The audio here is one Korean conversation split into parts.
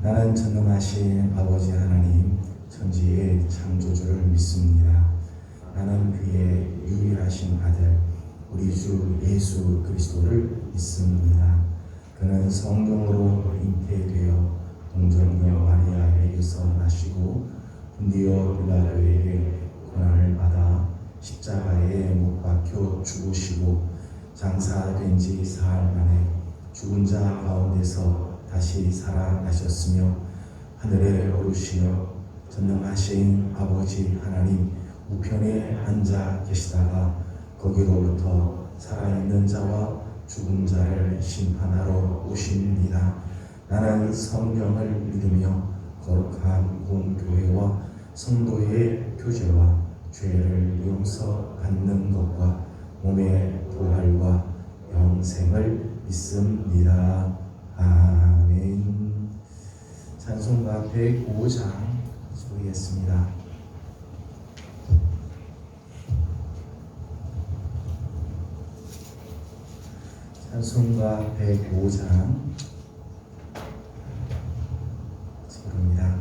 나는 전능하신 아버지 하나님 천지의 창조주를 믿습니다. 나는 그의 유일하신 아들 우리 주 예수 그리스도를 믿습니다. 그는 성령으로 잉태되어 동정녀 마리아에게서 나시고 본디오 빌라도에게 고난을 받아 십자가에 못 박혀 죽으시고 장사된 지 사흘 만에 죽은 자 가운데서 다시 살아나셨으며 하늘에 오르시어 전능하신 아버지 하나님 우편에 앉아 계시다가 거기로부터 살아있는 자와 죽은 자를 심판하러 오십니다. 나는 성령을 믿으며 거룩한 공교회와 성도의 교제와 죄를 용서받는 것과 몸의 부활과 영생을 믿습니다. 아멘. 찬송가 105장 소리했습니다. 찬송가 105장 소리입니다.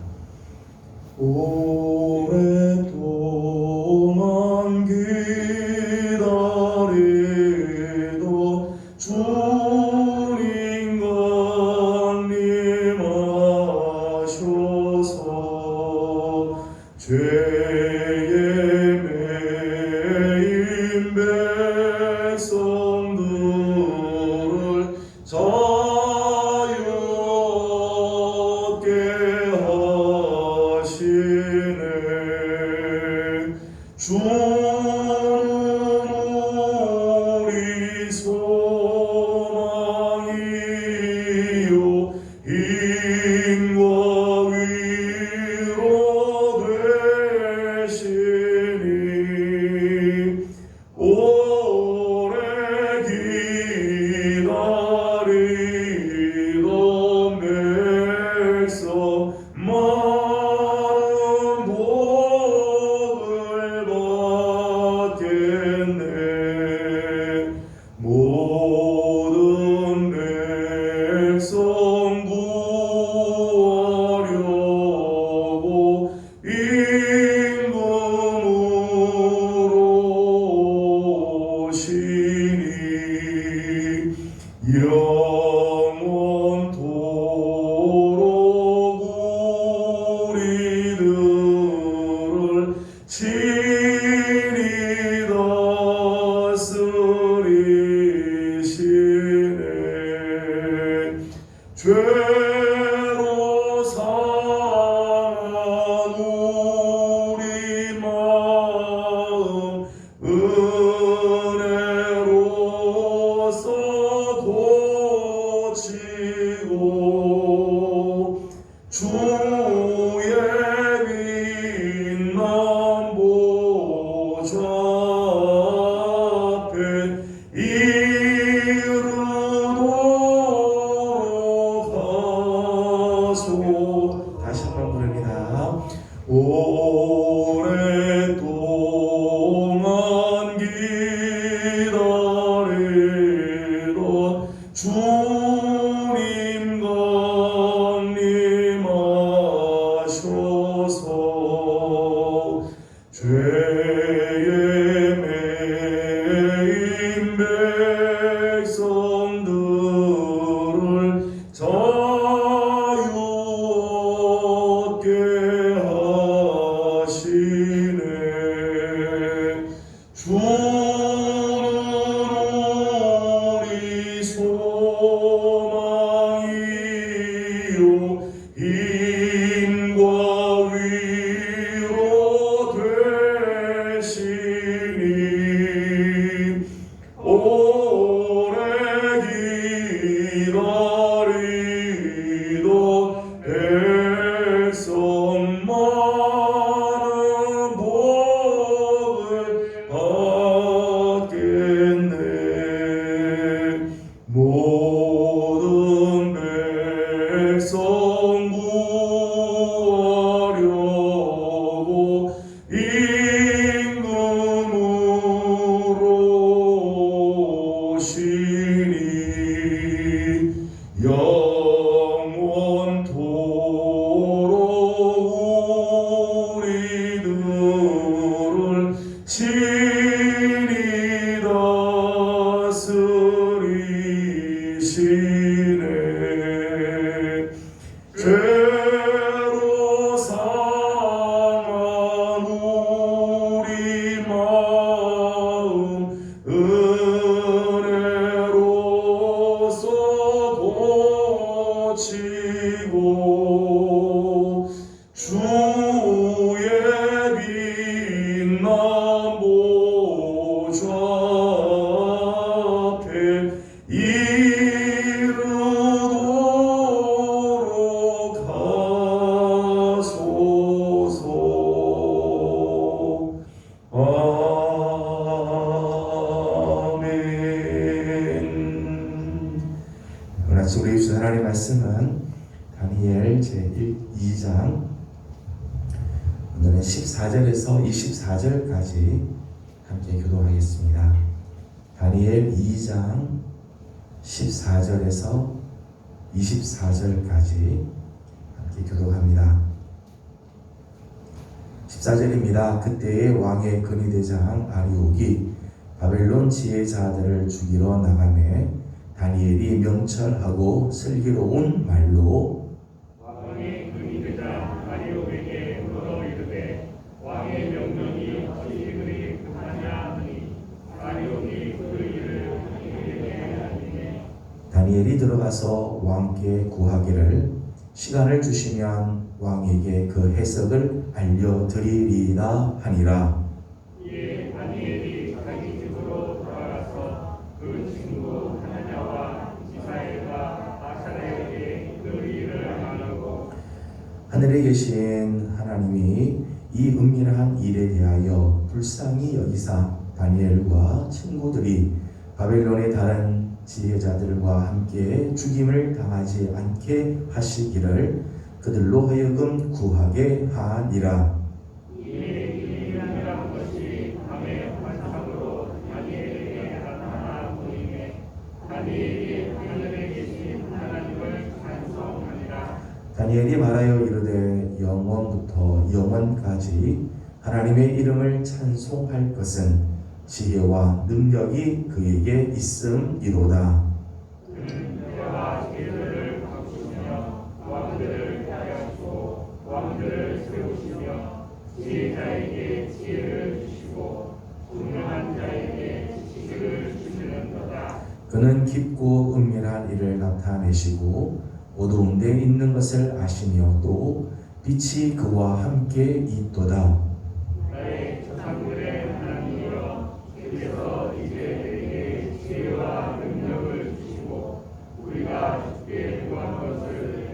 오랫동안 기다리도 주님 강림하셔서 죄에 매인 백성들을 자유롭게 하시네. 주는 우리 소망이요 힘과 위로 되시니 오래 기다리던 백성 많은 복을 받겠네. 모든 백성 구하려고 임금으로 오시니 영원토록 우리들을 친히 다스리시네. 죄로 상한 우리 마음 은혜로서 고치고 주의 빛난 보좌 앞에 이르도록 하소. 다시 한번 부릅니다. 오랫동안 기다리던 주님 강림하셔서 죄에 매인 백성들을 자유롭게 하시네. 주는 우리 소망이요 힘과 위로 되시니 오래 기다리던 백성 많은 복을 받겠네. 모든 백성 구하려고 임금으로 오시니 영 죄로 상한 우리 마음 은혜로서 고치고 주의 빛난 보좌 앞에 이르도록 하소서. 아멘. 오늘 아침 우리 주신 하나님의 말씀은 다니엘 제2장 오늘은 14절에서 24절까지 함께 교독하겠습니다. 다니엘 2장 14절에서 24절까지 함께 교독합니다. 14절입니다. 그때의 왕의 근위대장 아리옥이 바벨론 지혜자들을 죽이러 나가매 다니엘이 명철하고 슬기로운 말로 왕의 근위대장 아리옥에게 물어 이르되 왕의 명령이 어찌 그리 급하냐 하니 아리옥이 그 일을 다니엘에게 알리매 다니엘이 들어가서 왕께 구하기를 시간을 주시면 왕에게 그 해석을 알려드리리라 하니라. 이에 다니엘이 자기 집으로 돌아가서 그 친구 하나냐와 미사엘과 아사랴에게 그 일을 말하고 하늘에 계신 하나님이 이 은밀한 일에 대하여 불쌍히 여기사 다니엘과 친구들이 바벨론의 다른 지혜자들과 함께 죽임을 당하지 않게 하시기를 그들로 하여금 구하게 하니라. 이에 일이라는 것이 밤의 환상으로 다니엘에게 나타나 보이매 다니엘이 하늘에 계신 하나님을 찬송하니라. 다니엘이 말하여 이르되 영원부터 영원까지 하나님의 이름을 찬송할 것은 지혜와 능력이 그에게 있음이로다. 그는 때와 계절을 바꾸시며 왕들을 하시고 왕들을 세우시며 지혜자에게 지혜를 주시고 분명한 자에게 지식을 주시는도다. 그는 깊고 은밀한 일을 나타내시고 어두운 데 있는 것을 아시며 또 빛이 그와 함께 있도다. 나의 조상들의 하나님이여 주께서 이제 내게 지혜와 능력을 주시고 우리가 주께 구한 것을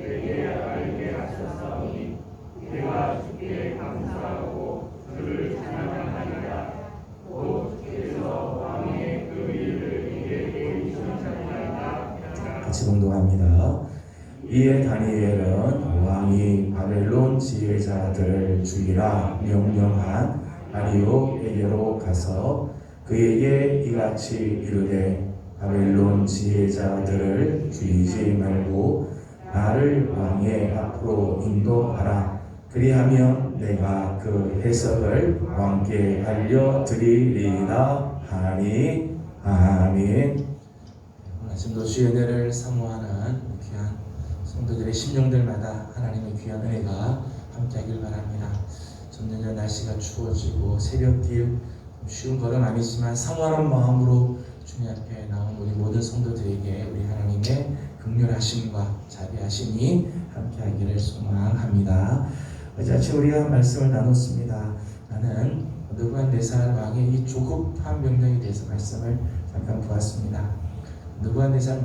내게 알게 하셨사오니 내가 주께 감사하고 주를 찬양하리라. 또 주께서 왕의 그 일을 이게 보이셨나이다. 같이 봉독합니다. 이에 다니엘은 왕이 바벨론 지혜자들을 죽이라 명령한 아리옥에게로 가서 그에게 이같이 이르되 바벨론 지혜자들을 죽이지 말고 나를 왕의 앞으로 인도하라. 그리하면 내가 그 해석을 왕께 알려드리리라 하니. 아멘. 아침도 주의 은혜를 사모하는 귀한 성도들의 심령들마다 하나님의 귀한 은혜가 함께하길 바랍니다. 점점 날씨가 추워지고 새벽길 쉬운 걸음 아니지만 사모하는 마음으로 주님 앞에 나온 우리 모든 성도들에게 우리 하나님의 긍휼하심과 자비하심이 함께하기를 소망합니다. 어제 아침 우리가 말씀을 나눴습니다. 나는 느부갓네살 왕의 이 조급한 명령에 대해서 말씀을 잠깐 보았습니다. 느부갓네살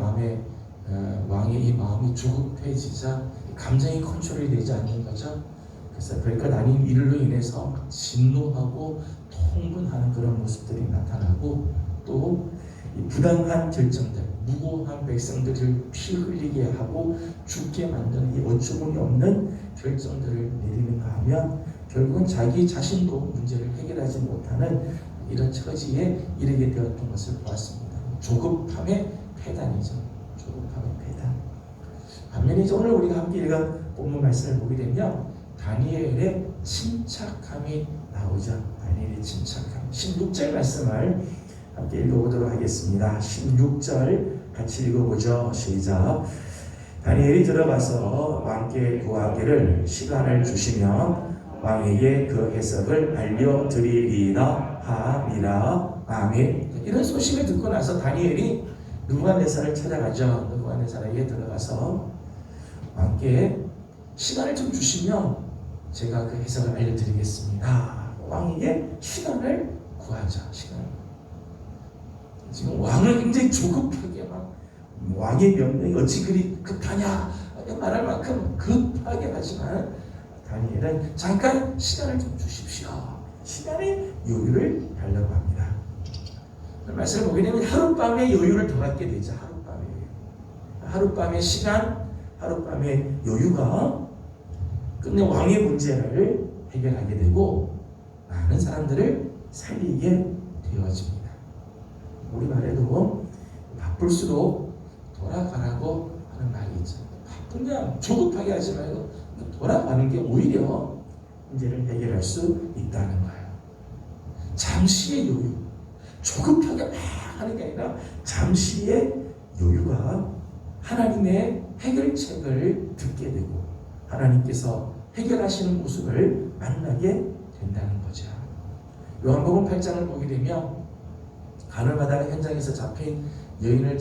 왕의 이 마음이 조급해지자 감정이 컨트롤이 되지 않는 거죠. 그래서 별것 아닌 일로 인해서 진노하고 통분하는 그런 모습들이 나타나고 또 이 부당한 결정들, 무고한 백성들을 피 흘리게 하고 죽게 만드는 이 어처구니 없는 결정들을 내리는가 하면 결국은 자기 자신도 문제를 해결하지 못하는 이런 처지에 이르게 되었던 것을 보았습니다. 조급함의 폐단이죠. 조급함의 폐단. 반면에 이제 오늘 우리가 함께 읽은 본문 말씀을 보게 되면 다니엘의 침착함이 나오죠. 다니엘의 침착함. 16절 말씀을 함께 읽어보도록 하겠습니다. 16절 같이 읽어보죠. 시작. 다니엘이 들어가서 왕께 구하기를 시간을 주시면 왕에게 그 해석을 알려드리리라 하니라. 아멘. 이런 소식을 듣고 나서 다니엘이 느부갓네살을 찾아가죠. 느부갓네살에게 들어가서 왕께 시간을 좀 주시면 제가 그 해석을 알려드리겠습니다. 왕에게 시간을 구하자. 시간. 지금 왕을 굉장히 조급하게 막 왕의 명령이 어찌 그리 급하냐 말할 만큼 급하게 하지만 다니엘은 잠깐 시간을 좀 주십시오. 시간의 여유를 달라고 합니다. 말씀을 보게 되면 하룻밤의 여유를 더 갖게 되죠. 하룻밤의 시간, 하룻밤의 여유가 끝내 왕의 문제를 해결하게 되고 많은 사람들을 살리게 되어집니다. 우리말에도 바쁠수록 돌아가라고 하는 말이 있죠. 그냥 조급하게 하지 말고 돌아가는 게 오히려 문제를 해결할 수 있다는 거예요. 잠시의 여유, 조급하게 막 하는 게 아니라 잠시의 여유가 하나님의 해결책을 듣게 되고 하나님께서 해결하시는 모습을 만나게 된다는 거죠. 요한복음 8장을 보게 되면 가늠하다가 현장에서 잡힌 여인을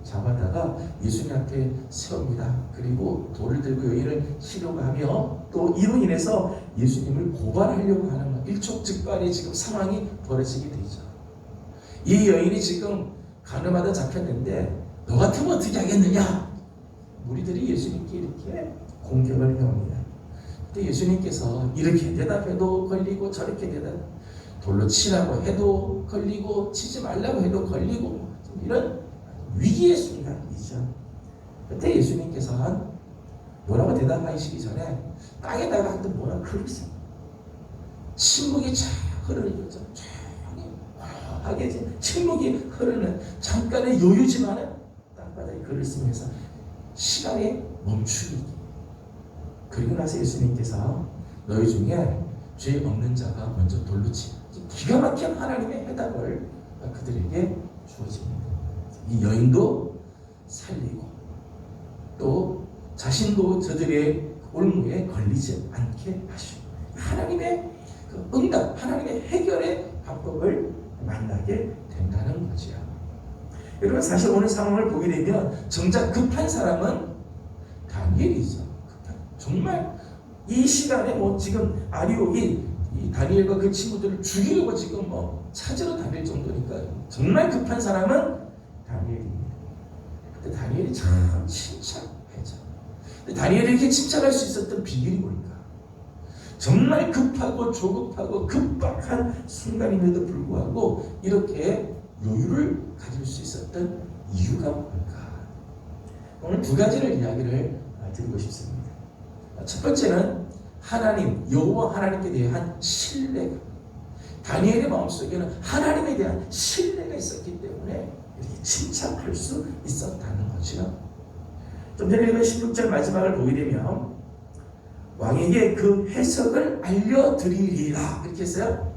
잡아다가 예수님 앞에 세웁니다. 그리고 돌을 들고 여인을 치려고 하며 또 이로 인해서 예수님을 고발하려고 하는 일촉즉발의 지금 상황이 벌어지게 되죠. 이 여인이 지금 가늠하다 잡혔는데 너 같으면 어떻게 하겠느냐? 무리들이 예수님께 이렇게 공격을 해옵니다. 그때 예수님께서 이렇게 대답해도 걸리고 저렇게 돌로 치라고 해도 걸리고 치지 말라고 해도 걸리고 이런 위기의 순간이죠. 그때 예수님께서 뭐라고 대답하시기 전에 땅에다가 한번 뭐라고 흘리세요. 침묵이 쫙 흐르는 거죠. 조용히 하게 침묵이 흐르는 잠깐의 여유지만은 땅바닥에 글을 쓰면서 시간이 멈추기. 그리고 나서 예수님께서 너희 중에 죄 없는 자가 먼저 돌로 치. 기가 막힌 하나님의 해답을 그들에게 주어집니다. 이 여인도 살리고 또 자신도 저들의 올무에 걸리지 않게 하시고 하나님의 그 응답, 하나님의 해결의 방법을 만나게 된다는 거죠. 여러분 사실 오늘 상황을 보게 되면 정작 급한 사람은 다니엘이죠. 정말 이 시간에 지금 아리옥이 이 다니엘과 그 친구들을 죽이려고 지금 찾으러 다닐 정도니까 정말 급한 사람은 다니엘입니다. 근데 다니엘이 참 침착해져. 근데 다니엘이 이렇게 침착할 수 있었던 비결이 뭘까? 정말 급하고 조급하고 급박한 순간임에도 불구하고 이렇게 여유를 가질 수 있었던 이유가 뭘까? 오늘 두 가지를 이야기를 드리고 싶습니다. 첫 번째는 하나님, 여호와 하나님께 대한 신뢰가, 다니엘의 마음속에는 하나님에 대한 신뢰가 있었기 때문에 이렇게 침착할 수 있었다는 거죠. 좀 전에 읽은 16절 마지막을 보게 되면 왕에게 그 해석을 알려드리리라 이렇게 했어요.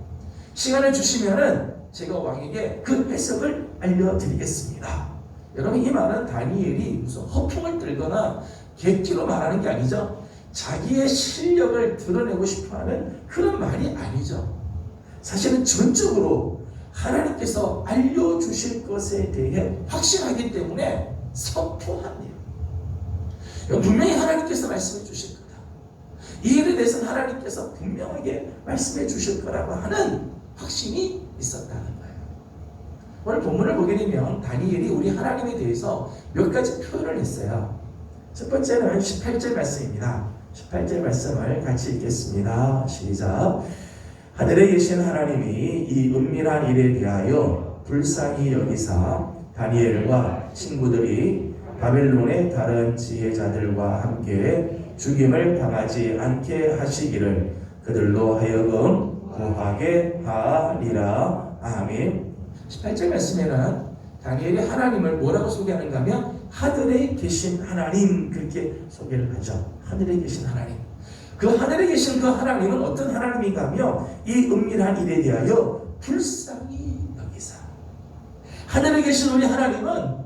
시간을 주시면은 제가 왕에게 그 해석을 알려드리겠습니다. 여러분 이 말은 다니엘이 무슨 허풍을 들거나 객기로 말하는 게 아니죠. 자기의 실력을 드러내고 싶어하는 그런 말이 아니죠. 사실은 전적으로 하나님께서 알려주실 것에 대해 확신하기 때문에 선포합니다. 분명히 하나님께서 말씀해 주실 거다. 이 일에 대해서는 하나님께서 분명하게 말씀해 주실 거라고 하는 확신이 있었다는 거예요. 오늘 본문을 보게 되면 다니엘이 우리 하나님에 대해서 몇 가지 표현을 했어요. 첫 번째는 18절 말씀입니다. 18절 말씀을 같이 읽겠습니다. 시작. 하늘에 계신 하나님이 이 은밀한 일에 대하여 불쌍히 여기사 다니엘과 친구들이 바벨론의 다른 지혜자들과 함께 죽임을 당하지 않게 하시기를 그들로 하여금 구하게 하리라. 아멘. 18절 말씀에는 다니엘이 하나님을 뭐라고 소개하는가 하면 하늘에 계신 하나님 그렇게 소개를 하죠. 하늘에 계신 하나님. 그 하늘에 계신 그 하나님은 어떤 하나님인가 하며 이 은밀한 일에 대하여 불쌍히 여기사. 하늘에 계신 우리 하나님은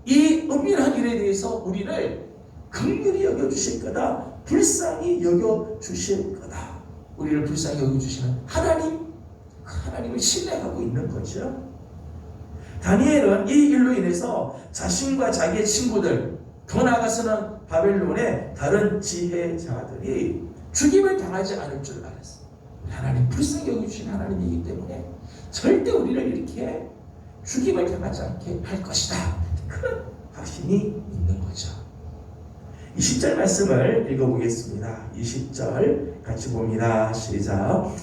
이 은밀한 일에 대해서 우리를 긍휼히 여겨주실 거다, 불쌍히 여겨주실 거다. 우리를 불쌍히 여겨주시는 하나님, 그 하나님을 신뢰하고 있는 거죠. 다니엘은 이 일로 인해서 자신과 자기의 친구들, 더 나아가서는 바벨론의 다른 지혜자들이 죽임을 당하지 않을 줄 알았어요. 하나님 불쌍히 여겨주신 하나님이기 때문에 절대 우리를 이렇게 죽임을 당하지 않게 할 것이다, 그런 확신이 있는 거죠. 20절 말씀을 읽어보겠습니다. 20절 같이 봅니다. 시작.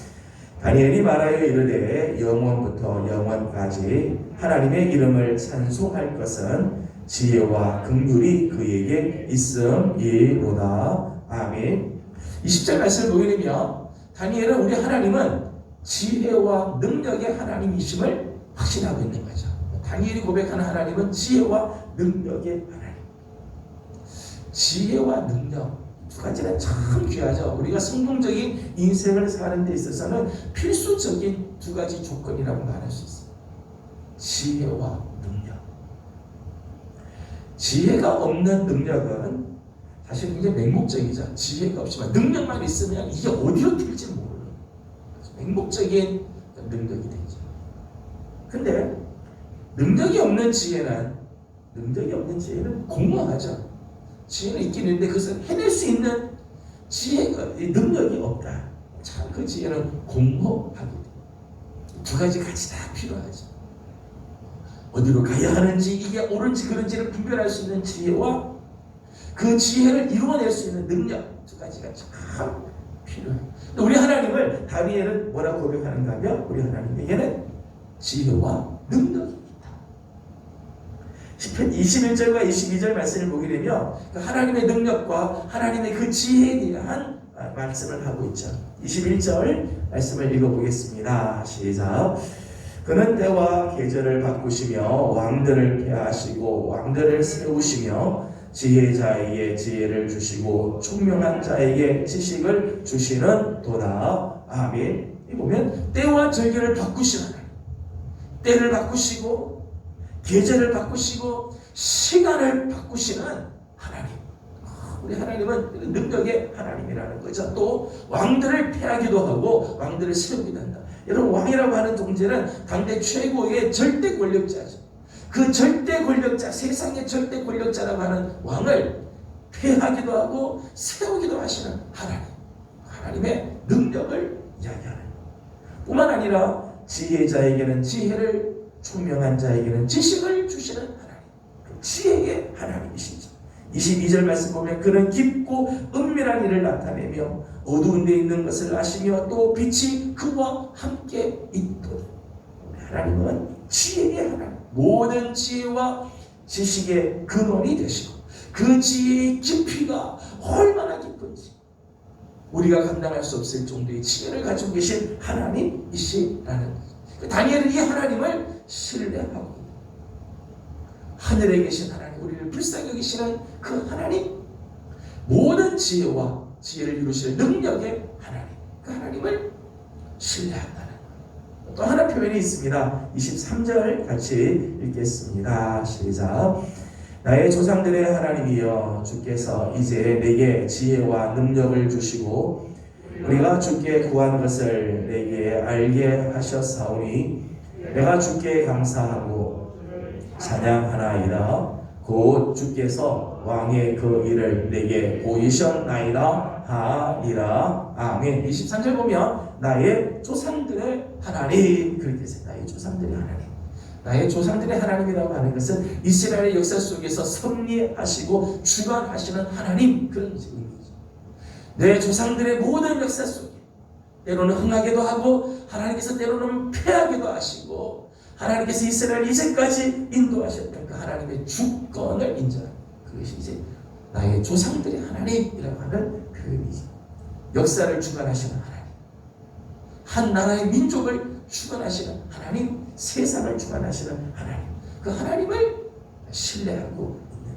다니엘이 말하여 이르되 영원부터 영원까지 하나님의 이름을 찬송할 것은 지혜와 긍휼이 그에게 있음이로다. 아멘. 20절 말씀을 보게 되면 다니엘은 우리 하나님은 지혜와 능력의 하나님이심을 확신하고 있는 거죠. 다니엘이 고백하는 하나님은 지혜와 능력의 하나님. 지혜와 능력 두 가지는 참 귀하죠. 우리가 성공적인 인생을 사는 데 있어서는 필수적인 두 가지 조건이라고 말할 수 있어요. 지혜와 능력. 지혜가 없는 능력은 사실 굉장히 맹목적이죠. 지혜가 없지만 능력만 있으면 이게 어디로 튈지 모르는 맹목적인 능력이 되죠. 근데 능력이 없는 지혜는 공허하죠. 지혜는 있긴 있는데 그것을 해낼 수 있는 지혜가, 능력이 없다. 참 그 지혜는 공허하게 돼요. 두 가지 같이 다 필요하죠. 어디로 가야 하는지, 이게 옳은지 그른지를 분별할 수 있는 지혜와 그 지혜를 이루어낼 수 있는 능력, 두 가지가 참 필요해요. 우리 하나님을 다니엘은 뭐라고 고백하는가 하면 우리 하나님에게는 지혜와 능력이 있다. 시편 21절과 22절 말씀을 보게 되면 그 하나님의 능력과 하나님의 그 지혜에 대한 말씀을 하고 있죠. 21절 말씀을 읽어보겠습니다. 시작. 그는 때와 계절을 바꾸시며 왕들을 폐하시고 왕들을 세우시며 지혜자에게 지혜를 주시고 총명한 자에게 지식을 주시는 도다. 아멘. 이 보면 때와 절기를 바꾸시는 하나님, 때를 바꾸시고 계절을 바꾸시고 시간을 바꾸시는 하나님. 우리 하나님은 능력의 하나님이라는 거죠. 또 왕들을 폐하기도 하고 왕들을 세우기도 한다. 여러분, 왕이라고 하는 존재는 당대 최고의 절대 권력자죠. 그 절대 권력자, 세상의 절대 권력자라고 하는 왕을 폐하기도 하고 세우기도 하시는 하나님. 하나님의 능력을 이야기하는 뿐만 아니라 지혜자에게는 지혜를, 총명한 자에게는 지식을 주시는 하나님. 그 지혜의 하나님이시죠. 22절 말씀 보면 그는 깊고 은밀한 일을 나타내며 어두운 데 있는 것을 아시며 또 빛이 그와 함께 있도록. 하나님은 지혜의 하나님, 모든 지혜와 지식의 근원이 되시고 그 지혜의 깊이가 얼마나 깊은지 우리가 감당할 수 없을 정도의 지혜를 가지고 계신 하나님이시라는 거죠. 다니엘은 이 하나님을 신뢰하고 있는, 하늘에 계신 하나님, 우리를 불쌍히 여기시는 그 하나님, 모든 지혜와 지혜를 이루시는 능력의 하나님, 그 하나님을 신뢰한다는 거예요. 또 하나 표현이 있습니다. 23절 같이 읽겠습니다. 시작. 나의 조상들의 하나님이여, 주께서 이제 내게 지혜와 능력을 주시고 우리가 주께 구한 것을 내게 알게 하셨사오니 내가 주께 감사하고 찬양하나이다. 곧 주께서 왕의 그 일을 내게 보이셨나이다 하리라. 아멘. 23절 보면 나의 조상들의 하나님, 그렇게 해서 나의 조상들의 하나님, 나의 조상들의 하나님이라고 하는 것은 이스라엘의 역사 속에서 섭리하시고 주관하시는 하나님, 그런 의미죠. 내 조상들의 모든 역사 속에 때로는 흥하기도 하고 하나님께서 때로는 패하기도 하시고 하나님께서 이스라엘을 이제까지 인도하셨던 그 하나님의 주권을 인정하는 그것이 이제 나의 조상들의 하나님이라고 하는 표현이죠. 역사를 주관하시는 하나님, 한 나라의 민족을 주관하시는 하나님, 세상을 주관하시는 하나님, 그 하나님을 신뢰하고 있는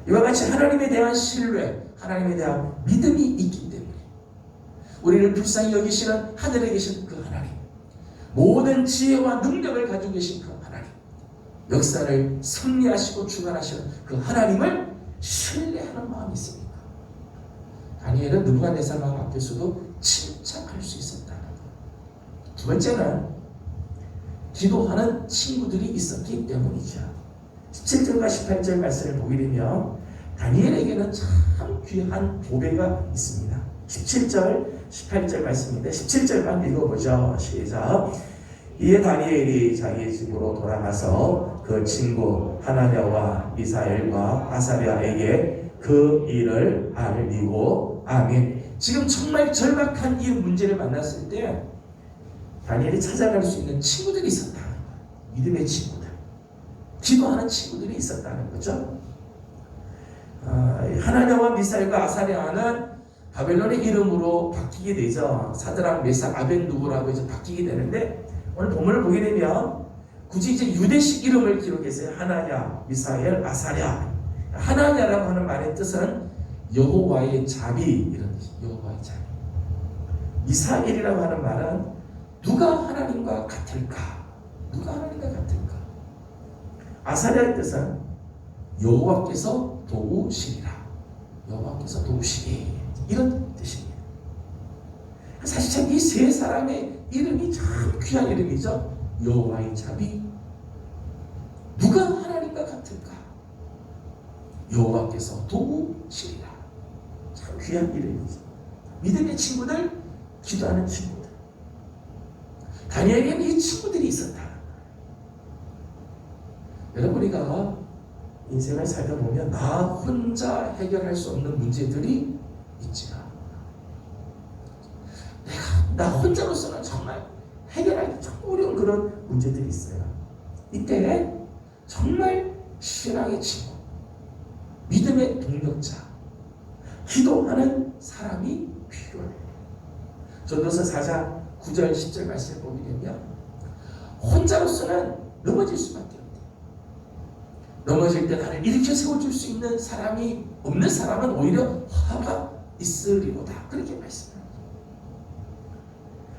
이와 같이 하나님에 대한 신뢰, 하나님에 대한 믿음이 있기 때문에 우리를 불쌍히 여기시는 하늘에 계신 그 하나님, 모든 지혜와 능력을 가지고 계신 그 하나님, 역사를 승리하시고 주관하시는 그 하나님을 신뢰하는 마음이 있습니다. 다니엘은 느부갓네살 왕 앞에서도 침착할 수 있었다는 것. 두 번째는 기도하는 친구들이 있었기 때문이죠. 17절과 18절 말씀을 보게 되면 다니엘에게는 참 귀한 보배가 있습니다. 17절, 18절 말씀인데 17절만 읽어보죠. 시작. 이에 다니엘이 자기 집으로 돌아가서 그 친구 하나냐와 미사엘과 아사랴에게 그 일을 알리고 아멘. 지금 정말 절박한 이 문제를 만났을 때 다니엘이 찾아갈 수 있는 친구들이 있었다는 거예요. 믿음의 친구들, 기도하는 친구들이 있었다는 거죠. 하나냐와 미사엘과 아사랴는 바벨론의 이름으로 바뀌게 되죠. 사드락, 메삭, 아벤누고라고 이제 바뀌게 되는데 오늘 본문을 보게 되면 굳이 이제 유대식 이름을 기록했어요. 하나냐, 미사엘, 아사랴. 하나냐라고 하는 말의 뜻은 여호와의 자비, 이런 뜻이 여호와의 자비. 미사엘이라고 하는 말은 누가 하나님과 같을까? 누가 하나님과 같을까? 아사랴의 뜻은 여호와께서 도우시리라. 여호와께서 도우시리, 이런 뜻입니다. 사실 참 이 세 사람의 이름이 참 귀한 이름이죠. 여호와의 자비. 누가 하나님과 같을까? 여호와께서 도우시리라. 참 귀한 이름이죠. 믿음의 친구들, 기도하는 친구들. 다니엘에게는 이 친구들이 있었다. 여러분, 우리가 인생을 살다 보면 나 혼자 해결할 수 없는 문제들이 있지만 나 혼자로서는 정말 해결하기 참 어려운 그런 문제들이 있어요. 이때 정말 신앙의 친구, 믿음의 동력자, 기도하는 사람이 필요해요. 전도서 4장 9절 10절 말씀을 보게 되면 혼자로서는 넘어질 수밖에 없대요. 넘어질 때 나를 일으켜 세워줄 수 있는 사람이 없는 사람은 오히려 화가 있으리로다, 그렇게 말씀합니다.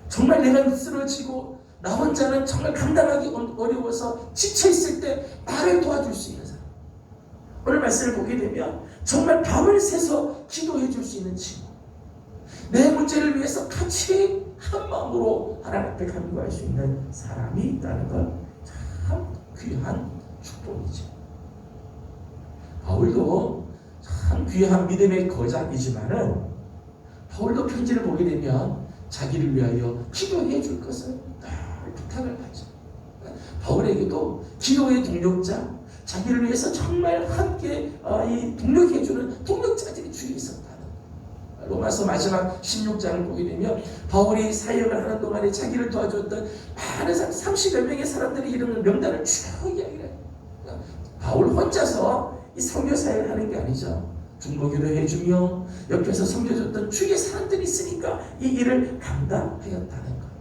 정말 내가 쓰러지고 나 혼자는 정말 감당하기 어려워서 지쳐있을 때 나를 도와줄 수 있는 사람, 오늘 말씀을 보게 되면 정말 밤을 새서 기도해 줄 수 있는 친구, 내 문제를 위해서 같이 한 마음으로 하나님 앞에 간구할 수 있는 사람이 있다는 건 참 귀한 축복이죠. 바울도 참 귀한 믿음의 거장이지만은 바울도 편지를 보게 되면 자기를 위하여 기도해 줄 것을 늘 부탁을 하죠. 바울에게도 기도의 동력자, 자기를 위해서 정말 함께 이 동력해 주는 동력자들이 주위에 있었다는 거예요. 로마서 마지막 16장을 보게 되면 바울이 사역을 하는 동안에 자기를 도와줬던 많은 30여 명의 사람들의 이름을 명단을 쭉 이야기를 해요. 바울 혼자서 이 선교 사역을 하는 게 아니죠. 중보기도 해주며 옆에서 섬겨줬던 주위의 사람들이 있으니까 이 일을 감당하였다는 거예요.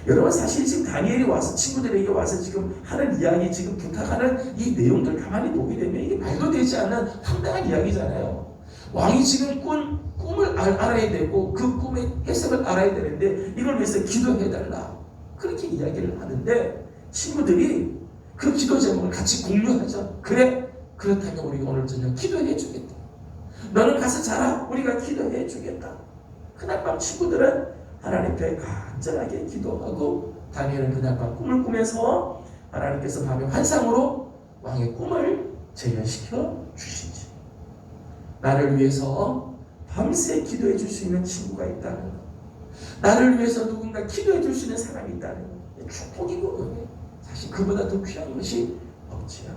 여러분, 사실 지금 다니엘이 와서 친구들에게 와서 지금 하는 이야기, 지금 부탁하는 이 내용들 가만히 보게 되면 이게 말도 되지 않는 황당한 이야기잖아요. 왕이 지금 꿈을 알아야 되고 그 꿈의 해석을 알아야 되는데 이걸 위해서 기도해달라, 그렇게 이야기를 하는데 친구들이 그 기도 제목을 같이 공유하죠. 그래, 그렇다면 우리가 오늘 저녁 기도해 주겠다. 너는 가서 자라, 우리가 기도해 주겠다. 그날 밤 친구들은 하나님 앞에 간절하게 기도하고 다니엘은 그날 밤 꿈을 꾸면서 하나님께서 밤의 환상으로 왕의 꿈을 재현시켜 주시지. 나를 위해서 밤새 기도해 줄 수 있는 친구가 있다는 것, 나를 위해서 누군가 기도해 줄 수 있는 사람이 있다는 것, 축복이고 은혜, 사실 그보다 더 귀한 것이 없지요.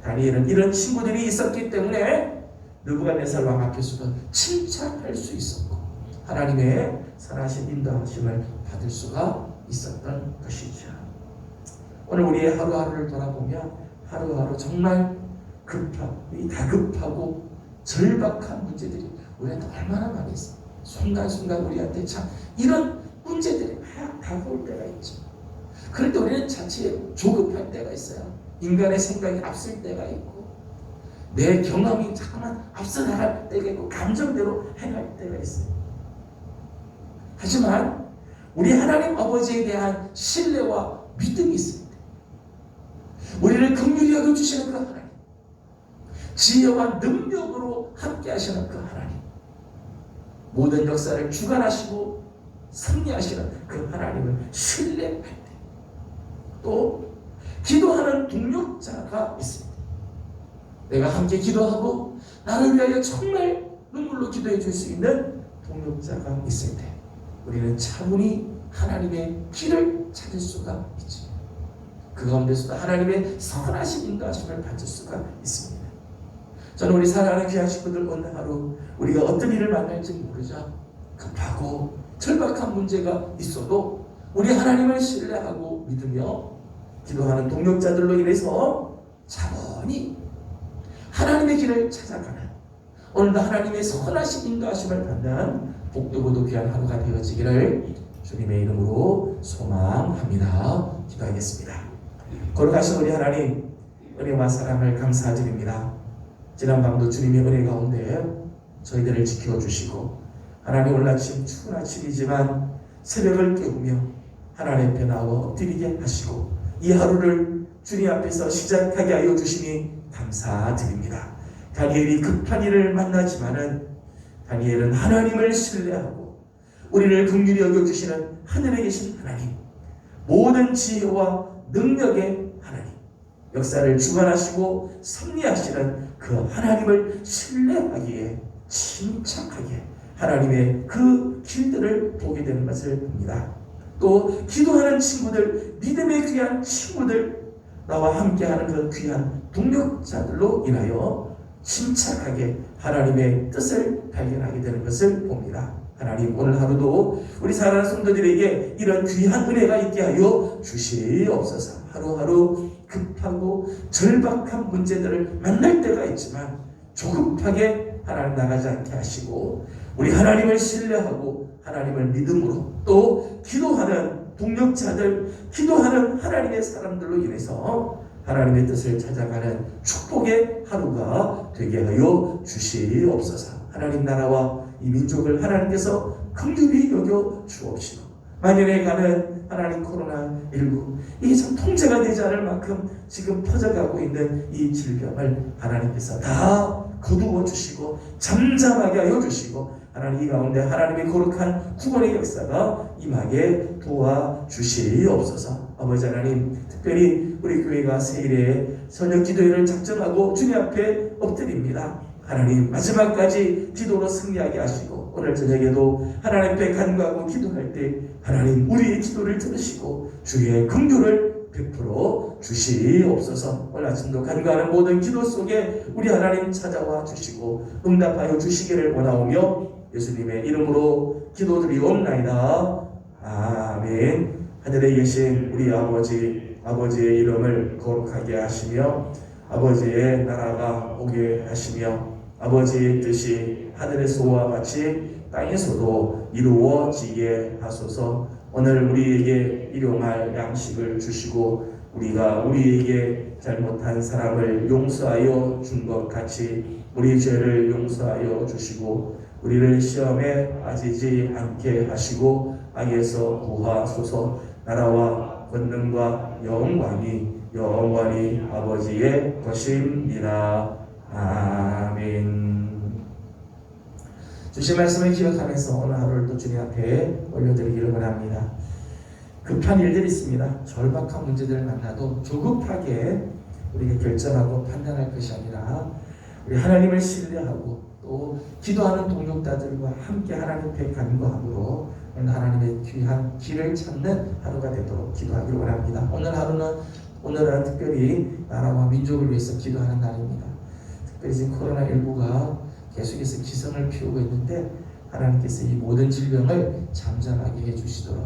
다니엘은 이런 친구들이 있었기 때문에 느부갓네살 왕 앞에서도 침착할 수 있었고 하나님의 선하신 인도하심을 받을 수가 있었던 것이죠. 오늘 우리의 하루하루를 돌아보면 하루하루 정말 다급하고 절박한 문제들이 우리한테 얼마나 많이 있어요. 순간순간 우리한테 참 이런 문제들이 막 다가올 때가 있죠. 그럴 때 우리는 자칫 조급할 때가 있어요. 인간의 생각이 앞설 때가 있고 내 경험이 잠깐만 앞서 나갈 때가 있고 감정대로 행할 때가 있어요. 하지만 우리 하나님 아버지에 대한 신뢰와 믿음이 있을 때, 우리를 긍휼히 여겨주시는 그 하나님, 지혜와 능력으로 함께 하시는 그 하나님, 모든 역사를 주관하시고 승리하시는 그 하나님을 신뢰할 때, 또 기도하는 동력자가 있습니다. 내가 함께 기도하고 나를 위하여 정말 눈물로 기도해 줄 수 있는 동력자가 있을 때 우리는 차분히 하나님의 길을 찾을 수가 있지. 그 가운데서도 하나님의 선하신 인도하심을 받을 수가 있습니다. 저는 우리 사랑하는 귀한 식구들, 오늘 하루 우리가 어떤 일을 만날지 모르자 급하고 절박한 문제가 있어도 우리 하나님을 신뢰하고 믿으며 기도하는 동력자들로 인해서 차분히 하나님의 길을 찾아가는, 오늘도 하나님의 선하신 인도하심을 받는 복되고도 귀한 하루가 되어지기를 주님의 이름으로 소망합니다. 기도하겠습니다. 거룩하신 우리 하나님, 은혜와 사랑을 감사드립니다. 지난밤도 주님의 은혜 가운데 저희들을 지켜주시고, 하나님 오늘 아침 추운 아침이지만 새벽을 깨우며 하나님 앞에 나와 엎드리게 하시고 이 하루를 주님 앞에서 시작하게 하여 주시니 감사드립니다. 다니엘이 급한 일을 만나지만은 다니엘은 하나님을 신뢰하고 우리를 긍휼히 여겨주시는 하늘에 계신 하나님, 모든 지혜와 능력의 하나님, 역사를 주관하시고 섭리하시는 그 하나님을 신뢰하기에 침착하게 하나님의 그 길들을 보게 되는 것을 봅니다. 또 기도하는 친구들, 믿음의 귀한 친구들, 나와 함께하는 그 귀한 동력자들로 인하여 침착하게 하나님의 뜻을 발견하게 되는 것을 봅니다. 하나님, 오늘 하루도 우리 사랑하는 성도들에게 이런 귀한 은혜가 있게 하여 주시옵소서. 하루하루 급하고 절박한 문제들을 만날 때가 있지만 조급하게 하나님 나가지 않게 하시고 우리 하나님을 신뢰하고 하나님을 믿음으로 또 기도하는 동력자들, 기도하는 하나님의 사람들로 인해서 하나님의 뜻을 찾아가는 축복의 하루가 되게 하여 주시옵소서. 하나님 나라와 이 민족을 하나님께서 긍휼히 여겨 주옵시고, 만연해 가는 하나님 코로나19, 이게 참 통제가 되지 않을 만큼 지금 퍼져가고 있는 이 질병을 하나님께서 다 거두어 주시고 잠잠하게 하여 주시고, 하나님 이 가운데 하나님의 거룩한 구원의 역사가 임하게 도와주시옵소서. 아버지 하나님, 특별히 우리 교회가 새일에 저녁 기도회를 작정하고 주님 앞에 엎드립니다. 하나님 마지막까지 기도로 승리하게 하시고 오늘 저녁에도 하나님 앞에 간구하고 기도할 때 하나님 우리의 기도를 들으시고 주의 긍휼을 베풀어 주시옵소서. 오늘 아침도 간구하는 모든 기도 속에 우리 하나님 찾아와 주시고 응답하여 주시기를 원하오며 예수님의 이름으로 기도드리옵나이다. 아멘. 하늘에 계신 우리 아버지의 이름을 거룩하게 하시며 아버지의 나라가 오게 하시며 아버지의 뜻이 하늘에서와 같이 땅에서도 이루어지게 하소서. 오늘 우리에게 일용할 양식을 주시고 우리가 우리에게 잘못한 사람을 용서하여 준 것 같이 우리 죄를 용서하여 주시고 우리를 시험에 빠지지 않게 하시고 악에서 구하소서. 나라와 권능과 영광이 영원히 아버지의 것입니다. 아멘. 주신 말씀을 기억하면서 오늘 하루를 또 주님 앞에 올려드리기를 원합니다. 급한 일들이 있습니다. 절박한 문제들을 만나도 조급하게 우리가 결정하고 판단할 것이 아니라 우리 하나님을 신뢰하고 또 기도하는 동력자들과 함께 하나님 앞에 간구함으로 하나님의 귀한 길을 찾는 하루가 되도록 기도하기를 원합니다. 오늘은 특별히 나라와 민족을 위해서 기도하는 날입니다. 특별히 지금 코로나19가 계속해서 기승을 피우고 있는데 하나님께서 이 모든 질병을 잠잠하게 해주시도록,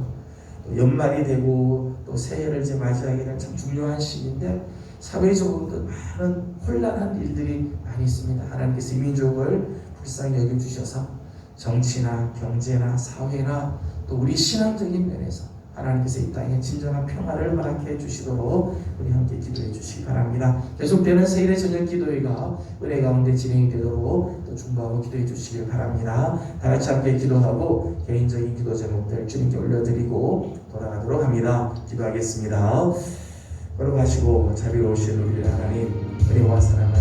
또 연말이 되고 또 새해를 이제 맞이하게 된 참 중요한 시기인데 사회적으로도 많은 혼란한 일들이 많이 있습니다. 하나님께서 이 민족을 불쌍히 여겨주셔서 정치나 경제나 사회나 또 우리 신앙적인 면에서 하나님께서 이 땅에 진정한 평화를 허락해 주시도록 우리 함께 기도해 주시기 바랍니다. 계속되는 새일의 저녁 기도회가 은혜 가운데 진행이 되도록 또 중보하고 기도해 주시길 바랍니다. 다 같이 함께 기도하고 개인적인 기도 제목들 주님께 올려드리고 돌아가도록 합니다. 기도하겠습니다. 거룩하시고 자비로우신 우리 하나님, 은혜와 사랑을